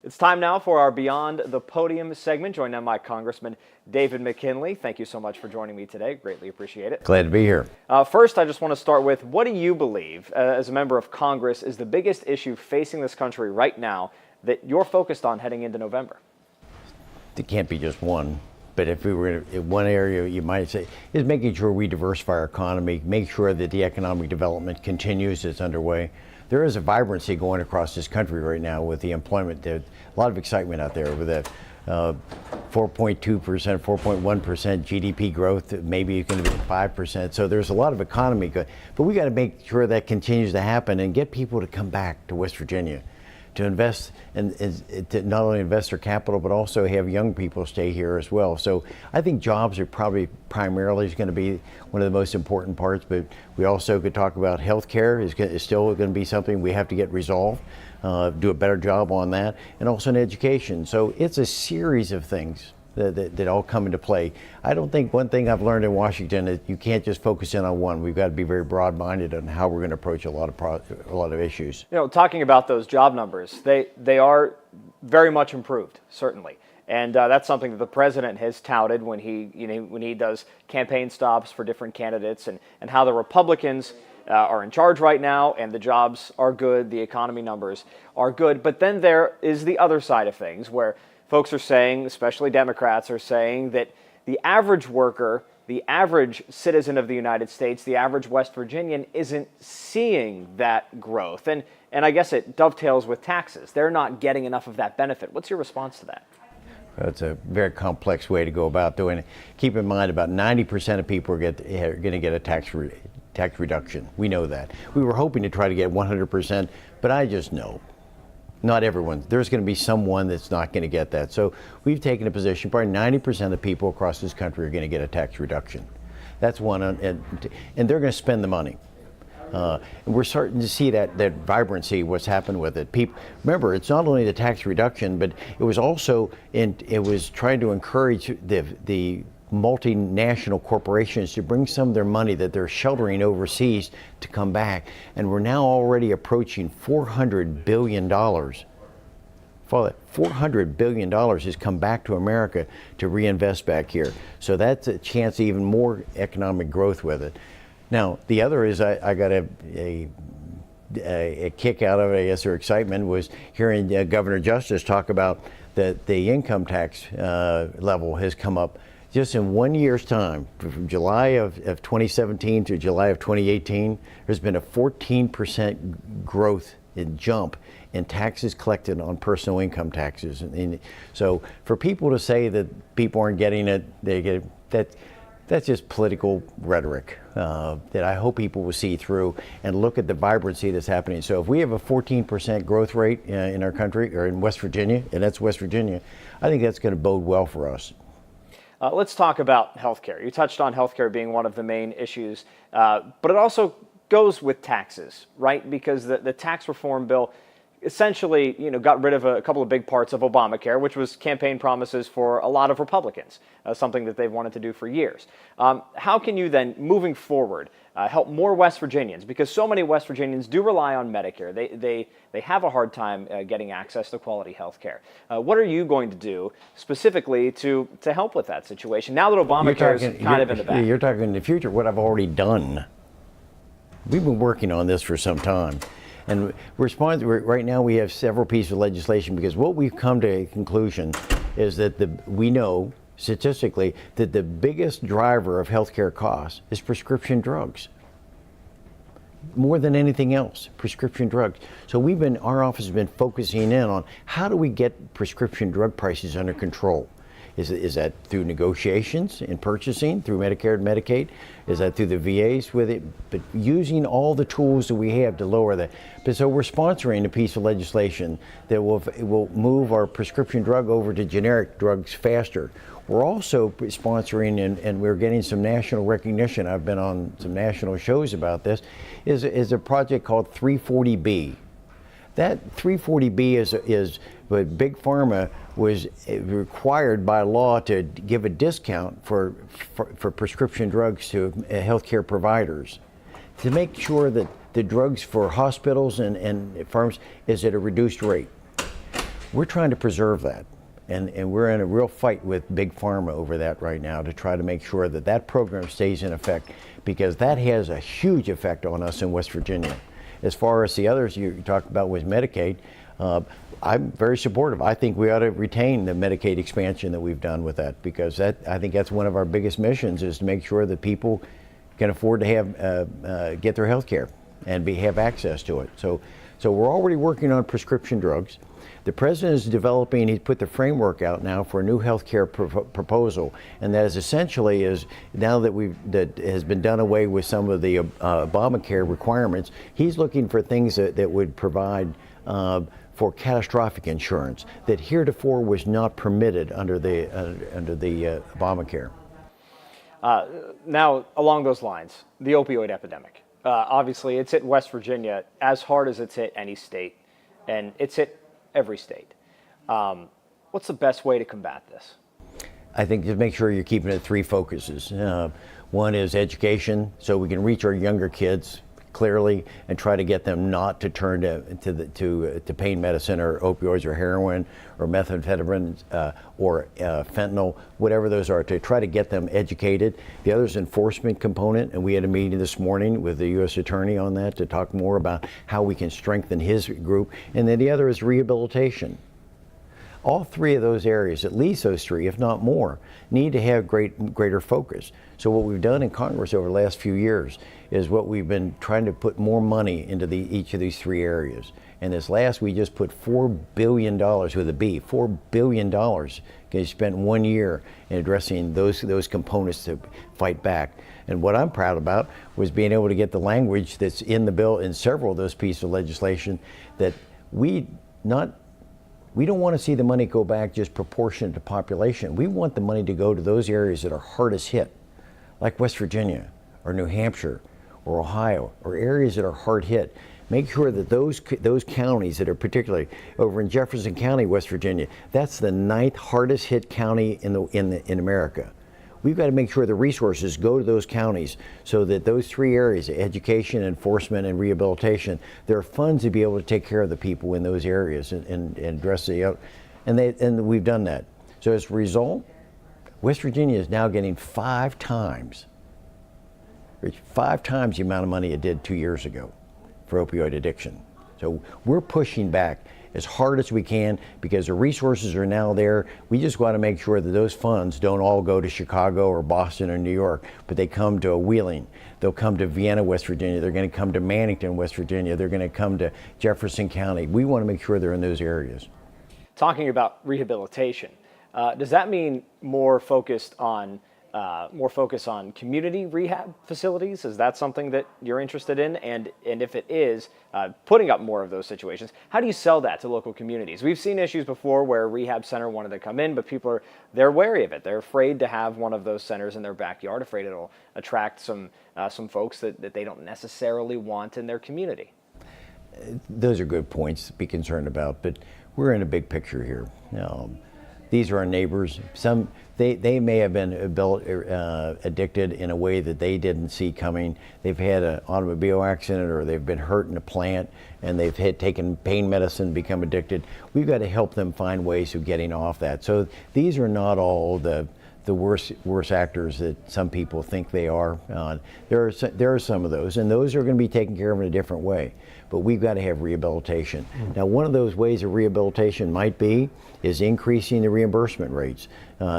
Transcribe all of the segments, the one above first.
It's time now for our Beyond the Podium segment. Joined now by Congressman David McKinley. Thank you so much for joining me today. Greatly appreciate it. Glad to be here. First, I just want to start with, what do you believe, as a member of Congress, is the biggest issue facing this country right now that you're focused on heading into November? There can't be just one. But if we were in one area, you might say, is making sure we diversify our economy, make sure that the economic development continues, it's underway. There is a vibrancy going across this country right now with the employment. There's a lot of excitement out there with the 4.2%, 4.1% GDP growth. Maybe it's going to be 5%. So there's a lot of economy good. But we got to make sure that continues to happen and get people to come back to West Virginia, to invest and to not only invest their capital, but also have young people stay here as well. So I think jobs are probably primarily going to be one of the most important parts, but we also could talk about healthcare is still going to be something we have to get resolved, do a better job on that, and also in education. So it's a series of things that all come into play. I don't think one thing I've learned in Washington is you can't just focus in on one. We've got to be very broad-minded on how we're going to approach a lot of issues. You know, talking about those job numbers, they are very much improved, certainly. And that's something that the president has touted when he does campaign stops for different candidates, and how the Republicans are in charge right now, and the jobs are good, the economy numbers are good. But then there is the other side of things, where folks are saying, especially Democrats, are saying that the average worker, the average citizen of the United States, the average West Virginian isn't seeing that growth. And I guess it dovetails with taxes. They're not getting enough of that benefit. What's your response to that? That's a very complex way to go about doing it. Keep in mind, about 90% of people are going to get a tax reduction. We know that. We were hoping to try to get 100%, but I just know not everyone. There's going to be someone that's not going to get that. So we've taken a position, probably 90% of people across this country are going to get a tax reduction. That's one, and they're going to spend the money. And we're starting to see that vibrancy, what's happened with it. Remember, it's not only the tax reduction, but it was also, it was trying to encourage the multinational corporations to bring some of their money that they're sheltering overseas to come back. And we're now already approaching $400 billion. $400 billion has come back to America to reinvest back here. So that's a chance of even more economic growth with it. Now, the other is I got a kick out of it, I guess, or excitement, was hearing Governor Justice talk about that the income tax level has come up just in 1 year's time. From July of 2017 to July of 2018, there's been a 14% growth in jump in taxes collected on personal income taxes. And so for people to say that people aren't getting it, they get that's just political rhetoric that I hope people will see through and look at the vibrancy that's happening. So if we have a 14% growth rate in our country, or in West Virginia, and that's West Virginia, I think that's going to bode well for us. Let's talk about healthcare. You touched on healthcare being one of the main issues, but it also goes with taxes, right? Because the tax reform bill essentially, got rid of a couple of big parts of Obamacare, which was campaign promises for a lot of Republicans, something that they've wanted to do for years. How can you then, moving forward, help more West Virginians? Because so many West Virginians do rely on Medicare. They have a hard time getting access to quality health care. What are you going to do specifically to help with that situation, now that Obamacare is kind of in the back? You're talking in the future, what I've already done. We've been working on this for some time. And right now we have several pieces of legislation, because what we've come to a conclusion is that we know statistically that the biggest driver of healthcare costs is prescription drugs. More than anything else, prescription drugs. So our office has been focusing in on how do we get prescription drug prices under control. Is that through negotiations and purchasing, through Medicare and Medicaid? Is that through the VAs with it? But using all the tools that we have to lower that. But so we're sponsoring a piece of legislation that will move our prescription drug over to generic drugs faster. We're also sponsoring, and we're getting some national recognition. I've been on some national shows about this, is a project called 340B. That 340B is what Big Pharma was required by law to give a discount for prescription drugs to healthcare providers, to make sure that the drugs for hospitals and farms is at a reduced rate. We're trying to preserve that. And we're in a real fight with Big Pharma over that right now to try to make sure that that program stays in effect, because that has a huge effect on us in West Virginia. As far as the others you talked about with Medicaid, I'm very supportive. I think we ought to retain the Medicaid expansion that we've done with that, because I think that's one of our biggest missions, is to make sure that people can afford to have get their health care and have access to it. So we're already working on prescription drugs. The president is developing, he's put the framework out now for a new health care proposal, and that is essentially is now that has been done away with some of the Obamacare requirements. He's looking for things that would provide for catastrophic insurance that heretofore was not permitted under the Obamacare. Now, along those lines, the opioid epidemic. Obviously, it's hit West Virginia as hard as it's hit any state, and it's hit every state. What's the best way to combat this? I think to make sure you're keeping it three focuses. One is education, so we can reach our younger kids clearly and try to get them not to turn to pain medicine or opioids or heroin or methamphetamine or fentanyl, whatever those are, to try to get them educated. The other is enforcement component, and we had a meeting this morning with the U.S. Attorney on that to talk more about how we can strengthen his group. And then the other is rehabilitation. All three of those areas, at least those three, if not more, need to have greater focus. So what we've done in Congress over the last few years is what we've been trying to put more money into each of these three areas. And this last, we just put $4 billion with a B, $4 billion spent 1 year in addressing those components to fight back. And what I'm proud about was being able to get the language that's in the bill in several of those pieces of legislation that we don't want to see the money go back just proportionate to population. We want the money to go to those areas that are hardest hit, like West Virginia or New Hampshire or Ohio, or areas that are hard hit. Make sure that those counties that are particularly over in Jefferson County, West Virginia, that's the 9th hardest hit county in America. We've got to make sure the resources go to those counties so that those three areas, education, enforcement, and rehabilitation, there are funds to be able to take care of the people in those areas and address and we've done that. So as a result, West Virginia is now getting 5 times the amount of money it did 2 years ago for opioid addiction. So we're pushing back as hard as we can because the resources are now there. We just want to make sure that those funds don't all go to Chicago or Boston or New York, but they come to Wheeling. They'll come to Vienna, West Virginia. They're going to come to Mannington, West Virginia. They're going to come to Jefferson County. We want to make sure they're in those areas. Talking about rehabilitation, does that mean more focus on community rehab facilities? Is that something that you're interested in? And if it is, putting up more of those situations, how do you sell that to local communities? We've seen issues before where a rehab center wanted to come in, but they're wary of it. They're afraid to have one of those centers in their backyard, afraid it'll attract some folks that they don't necessarily want in their community. Those are good points to be concerned about, but we're in a big picture here. These are our neighbors. They may have been addicted in a way that they didn't see coming. They've had an automobile accident or they've been hurt in a plant and they've taken pain medicine, become addicted. We've got to help them find ways of getting off that. So these are not all the worst actors that some people think they are. There are some of those, and those are going to be taken care of in a different way. But we've got to have rehabilitation. Now, one of those ways of rehabilitation might be is increasing the reimbursement rates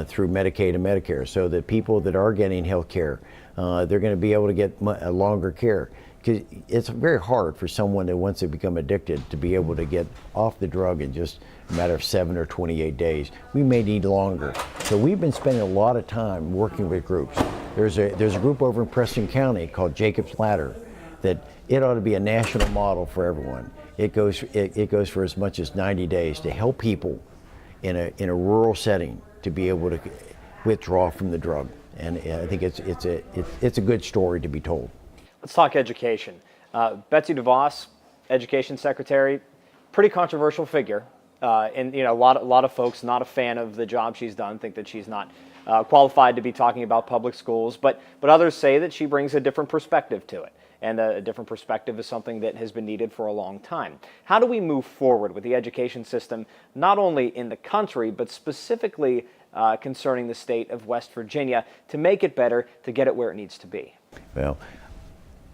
through Medicaid and Medicare, so that people that are getting health care, they're going to be able to get longer care. Because it's very hard for someone that once they become addicted to be able to get off the drug in just a matter of 7 or 28 days. We may need longer. So we've been spending a lot of time working with groups. There's a group over in Preston County called Jacob's Ladder that it ought to be a national model for everyone. It goes for as much as 90 days to help people in a rural setting to be able to withdraw from the drug. And I think it's a good story to be told. Let's talk education. Betsy DeVos, Education Secretary, pretty controversial figure. And a lot of folks not a fan of the job she's done, think that she's not qualified to be talking about public schools. But others say that she brings a different perspective to it. and a different perspective is something that has been needed for a long time. How do we move forward with the education system, not only in the country, but specifically concerning the state of West Virginia, to make it better, to get it where it needs to be? Well,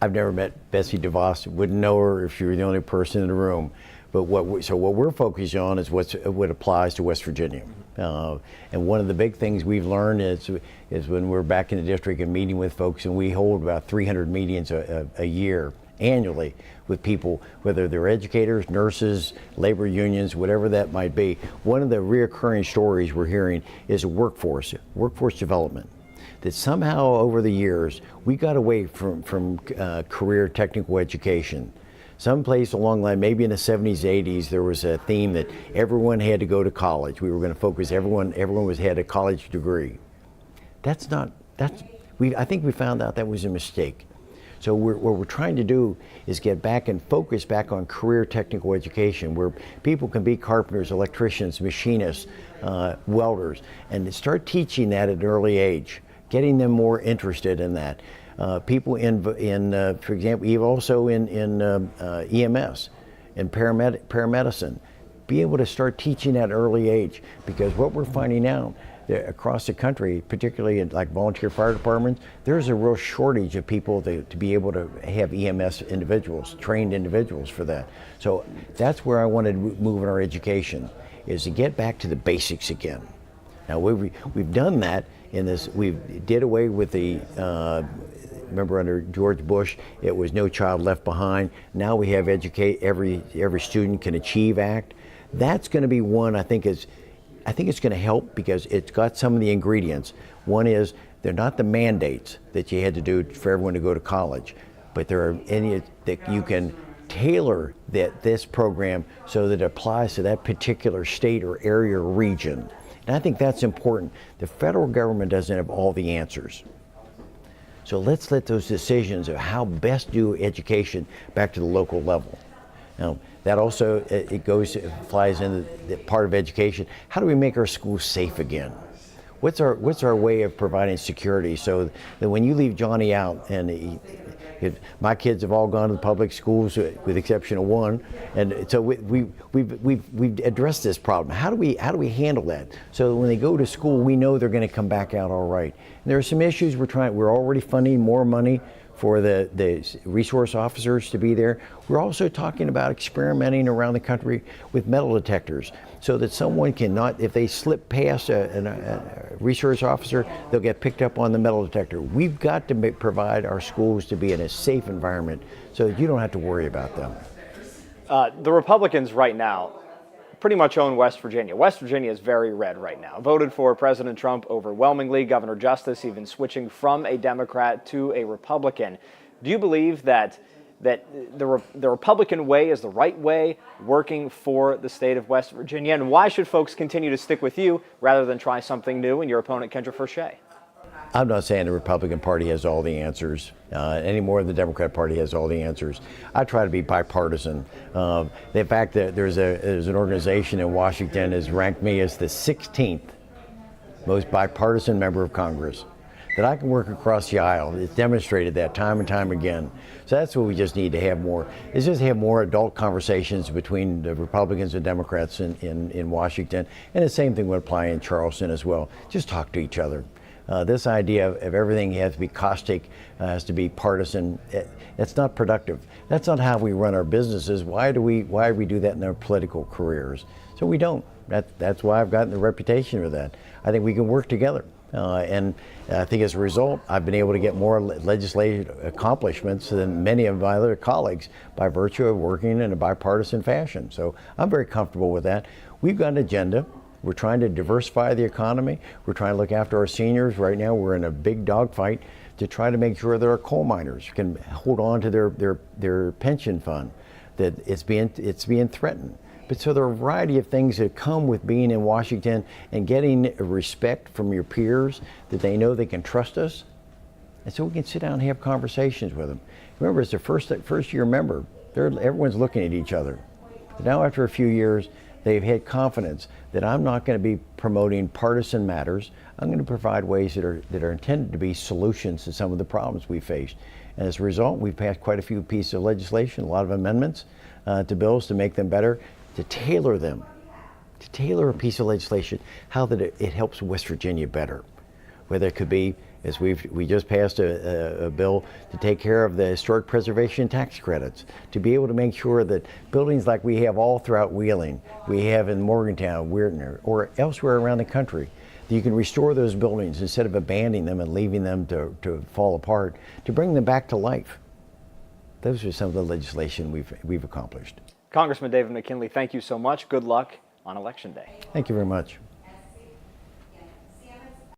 I've never met Betsy DeVos. Wouldn't know her if she were the only person in the room. But what we're focused on is what applies to West Virginia. And one of the big things we've learned is when we're back in the district and meeting with folks, and we hold about 300 meetings a year annually with people, whether they're educators, nurses, labor unions, whatever that might be. One of the reoccurring stories we're hearing is workforce development. That somehow over the years we got away from career technical education. Someplace along the line, maybe in the 70s, 80s, there was a theme that everyone had to go to college. We were going to focus, everyone had a college degree. I think we found out that was a mistake. So what we're trying to do is get back and focus back on career technical education, where people can be carpenters, electricians, machinists, welders, and start teaching that at an early age, getting them more interested in that. People for example, also in EMS and paramedicine, be able to start teaching at an early age, because what we're finding out across the country, particularly in like volunteer fire departments, there's a real shortage of people to be able to have EMS individuals, trained individuals for that. So that's where I wanted to move in our education, is to get back to the basics again. Now we've done that in this. We did away with the. Remember under George Bush, it was No Child Left Behind. Now we have every Student Can Achieve Act. That's going to be one I think it's going to help, because it's got some of the ingredients. One is they're not the mandates that you had to do for everyone to go to college, but there are any that you can tailor this program so that it applies to that particular state or area or region. And I think that's important. The federal government doesn't have all the answers. So let's let those decisions of how best do education back to the local level. Now, that also, flies into the part of education. How do we make our schools safe again? What's our way of providing security so that when you leave Johnny out, and my kids have all gone to the public schools with the exception of one, and so we've addressed this problem. How do we handle that so that when they go to school, we know they're going to come back out all right? And there are some issues we're already funding more money for the resource officers to be there. We're also talking about experimenting around the country with metal detectors, so that someone cannot, if they slip past a resource officer, they'll get picked up on the metal detector. We've got to provide our schools to be in a safe environment so that you don't have to worry about them. The Republicans right now pretty much own West Virginia. West Virginia is very red right now. Voted for President Trump overwhelmingly. Governor Justice even switching from a Democrat to a Republican. Do you believe that the Republican way is the right way, working for the state of West Virginia? And why should folks continue to stick with you rather than try something new and your opponent, Kendra Fauché? I'm not saying the Republican Party has all the answers any more than the Democrat Party has all the answers. I try to be bipartisan. The fact that there's an organization in Washington has ranked me as the 16th most bipartisan member of Congress. That I can work across the aisle. It's demonstrated that time and time again. So that's what we just need to have more. Is just have more adult conversations between the Republicans and Democrats in Washington. And the same thing would apply in Charleston as well. Just talk to each other. This idea of everything has to be caustic, has to be partisan, that's not productive. That's not how we run our businesses. Why do we do that in our political careers? So we don't. That's why I've gotten the reputation for that. I think we can work together. And I think as a result, I've been able to get more legislative accomplishments than many of my other colleagues by virtue of working in a bipartisan fashion. So I'm very comfortable with that. We've got an agenda. We're trying to diversify the economy. We're trying to look after our seniors. Right now, we're in a big dogfight to try to make sure that our coal miners can hold on to their pension fund, that it's being threatened. But so there are a variety of things that come with being in Washington and getting respect from your peers, that they know they can trust us. And so we can sit down and have conversations with them. Remember, as a first year member, everyone's looking at each other. But now after a few years, they've had confidence that I'm not going to be promoting partisan matters. I'm going to provide ways that are intended to be solutions to some of the problems we faced. And as a result, we've passed quite a few pieces of legislation, a lot of amendments to bills to make them better, to tailor them, to tailor a piece of legislation, how that it helps West Virginia better. Whether it could be, as we just passed a bill to take care of the historic preservation tax credits, to be able to make sure that buildings like we have all throughout Wheeling, we have in Morgantown, Weirton, or elsewhere around the country, that you can restore those buildings instead of abandoning them and leaving them to fall apart, to bring them back to life. Those are some of the legislation we've accomplished. Congressman David McKinley, thank you so much. Good luck on Election Day. Thank you very much.